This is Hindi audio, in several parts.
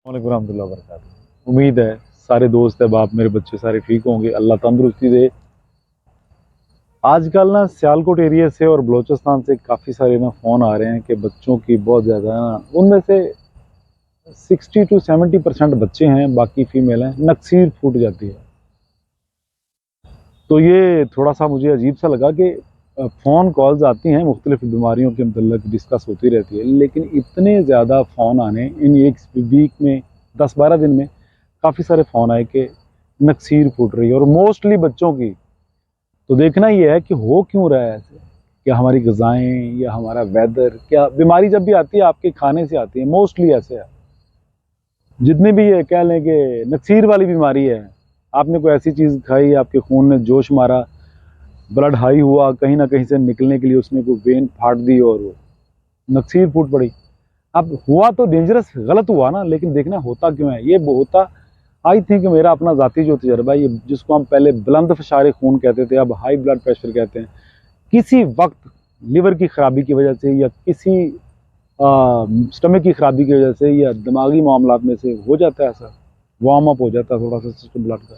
वालेकुम रहमतुल्लाहि व बरकातुहू। उम्मीद है सारे दोस्त है बाप मेरे बच्चे सारे ठीक होंगे, अल्लाह तंदुरुस्ती दे। आजकल ना सियालकोट एरिया से और बलोचिस्तान से काफ़ी सारे ना फ़ोन आ रहे हैं कि बच्चों की बहुत ज़्यादा ना, उनमें से 60 to 70% बच्चे हैं, बाकी फ़ीमेल हैं, नक्सीर फूट जाती है। तो ये थोड़ा सा मुझे अजीब सा लगा कि फ़ोन कॉल्स आती हैं, मुख्तलिफ़ बीमारियों के मतलब डिस्कस होती रहती है, लेकिन इतने ज़्यादा फ़ोन आने इन एक वीक में 10-12 दिन में काफ़ी सारे फ़ोन आए कि नक्सीर फूट रही है और मोस्टली बच्चों की। तो देखना ये है कि हो क्यों रहा है ऐसे, क्या हमारी ग़िज़ाएँ या हमारा वेदर, क्या बीमारी जब भी आती है आपके खाने से आती है, मोस्टली ऐसे है। जितनी भी ये कह लें कि नक्सीर वाली बीमारी है, आपने कोई ऐसी चीज़ खाई, आपके खून ने जोश मारा, ब्लड हाई हुआ, कहीं न कहीं से निकलने के लिए उसने कोई वेन फाड़ दी और वो नक्सीर फूट पड़ी। अब हुआ तो डेंजरस गलत हुआ ना, लेकिन देखना होता क्यों है? ये होता आई थिंक मेरा अपना ज़ाती जो तजुर्बा है, ये जिसको हम पहले बुलंद फशारे खून कहते थे, अब हाई ब्लड प्रेशर कहते हैं। किसी वक़्त लिवर की ख़राबी की वजह से या किसी स्टमक की ख़राबी की वजह से या दिमागी मामलात में से हो जाता है ऐसा, वार्म अप हो जाता है थोड़ा-सा सिस्टम ब्लड का।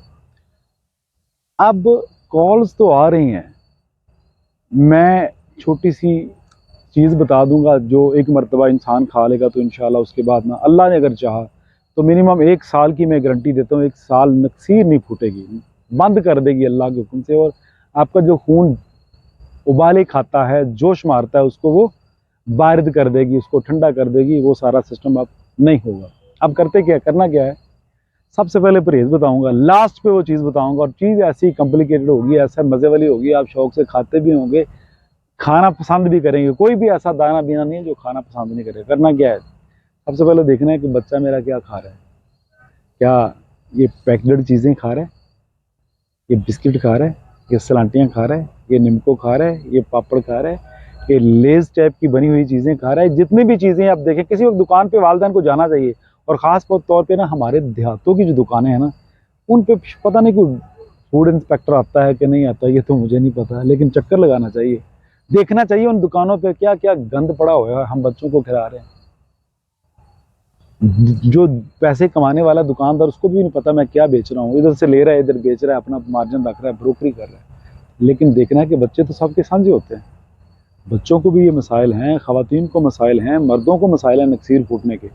अब कॉल्स तो आ रही हैं, मैं छोटी-सी चीज़ बता दूँगा जो एक मर्तबा इंसान खा लेगा तो इंशाल्लाह उसके बाद ना अल्लाह ने अगर चाहा तो मिनिमम 1 साल की मैं गारंटी देता हूँ, 1 साल नक्सीर नहीं फूटेगी, बंद कर देगी अल्लाह के हुक्म से। और आपका जो खून उबाले खाता है, जोश मारता है, उसको वो बारिद कर देगी, उसको ठंडा कर देगी, वो सारा सिस्टम अब नहीं होगा। अब करना क्या है? सबसे पहले परहेज़ बताऊँगा, लास्ट पे वो चीज़ बताऊँगा और चीज़ ऐसी कॉम्प्लिकेटेड होगी, ऐसा मज़े वाली होगी, आप शौक से खाते भी होंगे, खाना पसंद भी करेंगे। कोई भी ऐसा दाना-बीना नहीं है जो खाना पसंद नहीं करेगा। करना क्या है? सबसे पहले देखना है कि बच्चा मेरा क्या खा रहा है। क्या ये पैकेटेड चीज़ें खा रहा है? ये बिस्किट खा रहा है? ये सलांटियाँ खा रहा है? ये निम्को खा रहा है? ये पापड़ खा रहा है? ये लेज़ टाइप की बनी हुई चीज़ें खा रहा है? जितनी भी चीज़ें आप देखें, किसी वक़्त दुकान पे वालिदैन को जाना चाहिए और ख़ास तौर पे ना हमारे देहातों की जो दुकानें हैं ना, उन पे पता नहीं कोई फूड इंस्पेक्टर आता है कि नहीं आता, ये तो मुझे नहीं पता, लेकिन चक्कर लगाना चाहिए। देखना चाहिए उन दुकानों पे क्या-क्या गंद पड़ा हुआ है, हम बच्चों को खिला रहे हैं। जो पैसे कमाने वाला दुकानदार, उसको भी नहीं पता मैं क्या बेच रहा हूँ, इधर से ले रहा है, इधर बेच रहा है, अपना मार्जिन रख रहा है, ब्रोकरी कर रहा है। लेकिन देखना है कि बच्चे तो सबके साझे होते हैं। बच्चों को भी ये मसाइल हैं, ख़वातीन को मसाइल हैं, मर्दों को मसाइल हैं नक्सीर फूटने के।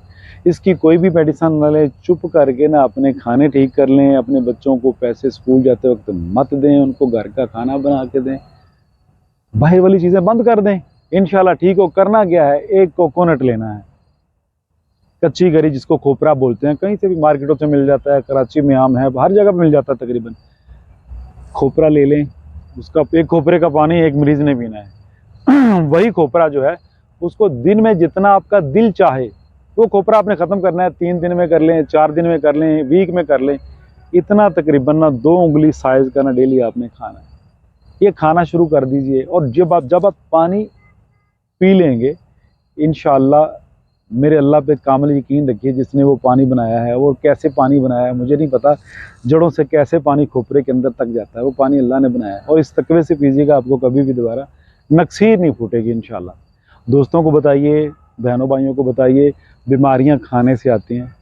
इसकी कोई भी मेडिसिन ना लें, चुप करके ना अपने खाने ठीक कर लें, अपने बच्चों को पैसे स्कूल जाते वक़्त मत दें, उनको घर का खाना बना के दें, बाहर वाली चीज़ें बंद कर दें, इंशाल्लाह ठीक हो। करना क्या है, एक कोकोनट लेना है, कच्ची गरी जिसको खोपरा बोलते हैं, कहीं से भी मार्केटों से मिल जाता है, कराची में आम है, हर जगह पे मिल जाता है तकरीबन। खोपरा ले लें, उसका एक खोपरे का पानी एक मरीज़ ने पीना है। वही खोपरा जो है, उसको दिन में जितना आपका दिल चाहे, वो खोपरा आपने ख़त्म करना है। 3 दिन में कर लें, 4 दिन में कर लें, वीक में कर लें, इतना तकरीबन ना 2 उँगली साइज़ का ना डेली आपने खाना है। ये खाना शुरू कर दीजिए और जब आप पानी पी लेंगे, इंशाअल्लाह मेरे अल्लाह पे कामिल यकीन रखिए, जिसने वो पानी बनाया है, वो कैसे पानी बनाया है मुझे नहीं पता, जड़ों से कैसे पानी खोपरे के अंदर तक जाता है, वो पानी अल्लाह ने बनाया है। और इस तकवे से पीजिएगा, आपको कभी भी दोबारा नक्सीर नहीं फूटेगी इंशाअल्लाह। दोस्तों को बताइए, बहनों भाइयों को बताइए, बीमारियाँ खाने से आती हैं।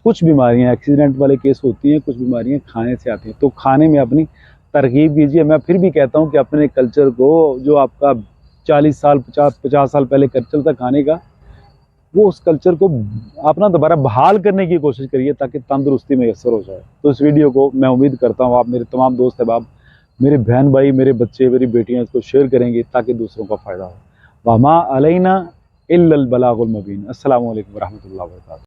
कुछ बीमारियाँ एक्सीडेंट वाले केस होती हैं, कुछ बीमारियाँ खाने से आती हैं, तो खाने में अपनी तरकीब कीजिए। मैं फिर भी कहता हूँ कि अपने कल्चर को, जो आपका 40 साल 50 साल पहले कल्चर था खाने का, वो उस कल्चर को आप ना दोबारा बहाल करने की कोशिश करिए ताकि तंदुरुस्ती मैसर हो जाए। तो इस वीडियो को मैं उम्मीद करता हूँ आप मेरे तमाम दोस्त अहबाब, मेरे बहन भाई, मेरे बच्चे, मेरी बेटियाँ इसको शेयर करेंगे ताकि दूसरों का फ़ायदा हो। वमा अलैना इल्लल बलागुल मुबीन। अस्सलामु अलैकुम व रहमतुल्लाहि व बरकातुहू।